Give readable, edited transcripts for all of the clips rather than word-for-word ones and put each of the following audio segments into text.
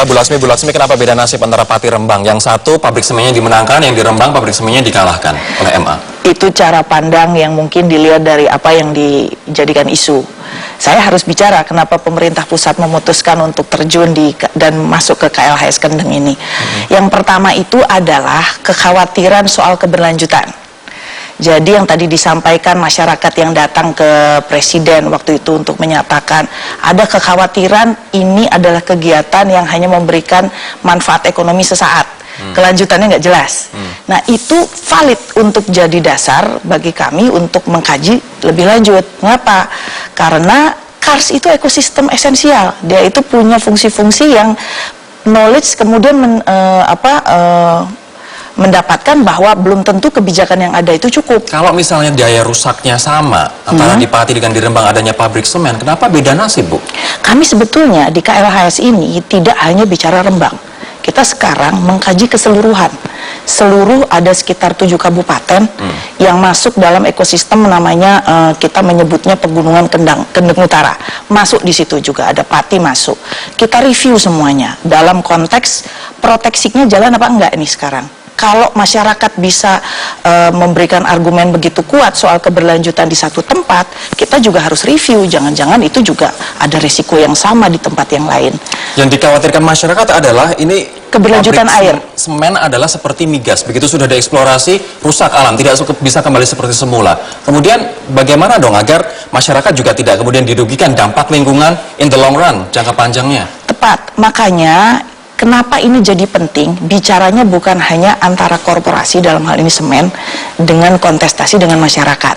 Bu Laksmi, kenapa beda nasib antara Pati Rembang? Yang satu pabrik semennya dimenangkan, yang di Rembang pabrik semennya dikalahkan oleh MA. Itu cara pandang yang mungkin dilihat dari apa yang dijadikan isu. Saya harus bicara kenapa pemerintah pusat memutuskan untuk terjun dan masuk ke KLHS Kendeng ini. Yang pertama itu adalah kekhawatiran soal keberlanjutan. Jadi yang tadi disampaikan masyarakat yang datang ke Presiden waktu itu untuk menyatakan ada kekhawatiran ini adalah kegiatan yang hanya memberikan manfaat ekonomi sesaat. Kelanjutannya nggak jelas. Nah itu valid untuk jadi dasar bagi kami untuk mengkaji lebih lanjut. Mengapa? Karena KARS itu ekosistem esensial. Dia itu punya fungsi-fungsi yang knowledge kemudian mendapatkan bahwa belum tentu kebijakan yang ada itu cukup. Kalau misalnya daya rusaknya sama antara di Pati dengan di Rembang adanya pabrik semen, kenapa beda nasib, Bu? Kami sebetulnya di KLHS ini tidak hanya bicara Rembang. Kita sekarang mengkaji keseluruhan. Seluruh ada sekitar 7 kabupaten yang masuk dalam ekosistem namanya kita menyebutnya Pegunungan Kendeng Utara. Masuk di situ juga ada Pati masuk. Kita review semuanya dalam konteks proteksinya jalan apa enggak ini sekarang. Kalau masyarakat bisa memberikan argumen begitu kuat soal keberlanjutan di satu tempat, kita juga harus review. Jangan-jangan itu juga ada resiko yang sama di tempat yang lain. Yang dikhawatirkan masyarakat adalah ini keberlanjutan air. Semen adalah seperti migas. Begitu sudah dieksplorasi, rusak alam, tidak bisa kembali seperti semula. Kemudian bagaimana dong agar masyarakat juga tidak kemudian dirugikan dampak lingkungan in the long run, jangka panjangnya? Tepat, makanya kenapa ini jadi penting, bicaranya bukan hanya antara korporasi dalam hal ini semen dengan kontestasi dengan masyarakat.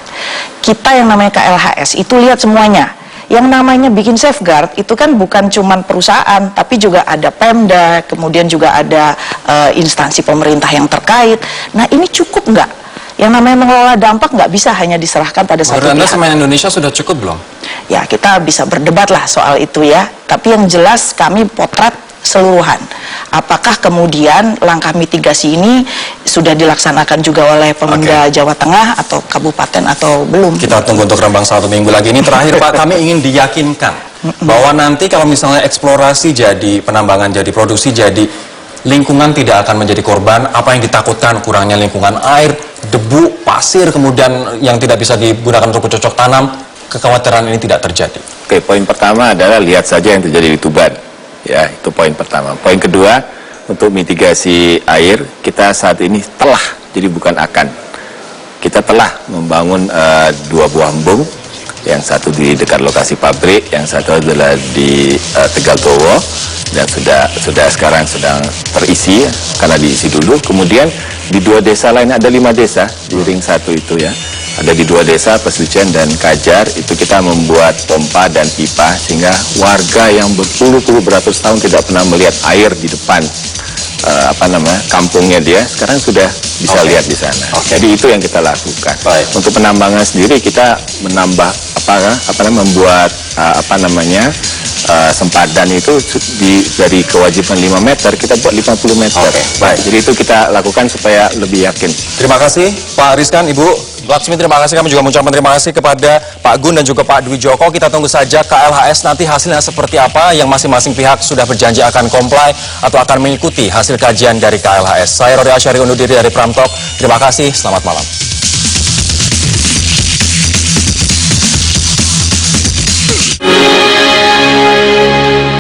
Kita yang namanya KLHS itu lihat semuanya. Yang namanya bikin safeguard itu kan bukan cuma perusahaan, tapi juga ada Pemda, kemudian juga ada instansi pemerintah yang terkait. Nah ini cukup nggak? Yang namanya mengelola dampak nggak bisa hanya diserahkan pada satu pihak. Menurut Anda semen Indonesia sudah cukup belum? Ya kita bisa berdebat lah soal itu ya. Tapi yang jelas kami potret keseluruhan. Apakah kemudian langkah mitigasi ini sudah dilaksanakan juga oleh Pemda Jawa Tengah atau kabupaten atau belum? Kita tunggu untuk Rembang 1 minggu lagi. Ini terakhir Pak, kami ingin diyakinkan bahwa nanti kalau misalnya eksplorasi jadi, penambangan jadi, produksi jadi, lingkungan tidak akan menjadi korban. Apa yang ditakutkan, kurangnya lingkungan air, debu, pasir, kemudian yang tidak bisa digunakan untuk bercocok tanam, kekhawatiran ini tidak terjadi. Oke, poin pertama adalah lihat saja yang terjadi di Tuban. Ya, itu poin pertama. Poin kedua, untuk mitigasi air, kita saat ini telah, jadi bukan akan. Kita telah membangun 2 buah embung, yang satu di dekat lokasi pabrik, yang satu adalah di Tegal Towo, dan sudah sekarang sedang terisi, karena diisi dulu. Kemudian di 2 desa lain, ada 5 desa, di ring 1 itu ya. Ada di 2 desa, Pesucen dan Kajar, itu kita membuat pompa dan pipa, sehingga warga yang berpuluh-puluh beratus tahun tidak pernah melihat air di depan kampungnya dia, sekarang sudah bisa lihat di sana. Jadi itu yang kita lakukan. Untuk penambangan sendiri kita menambah membuat sempadan itu dari kewajiban 5 meter kita buat 50 meter. Jadi itu kita lakukan supaya lebih yakin. Terima kasih Pak Rizkan, Ibu Laksmi, terima kasih. Kami juga mengucapkan terima kasih kepada Pak Gun dan juga Pak Dwi Joko. Kita tunggu saja KLHS nanti hasilnya seperti apa, yang masing-masing pihak sudah berjanji akan comply atau akan mengikuti hasil kajian dari KLHS. Saya Rory Asyari undur diri dari Pramtalk. Terima kasih, selamat malam.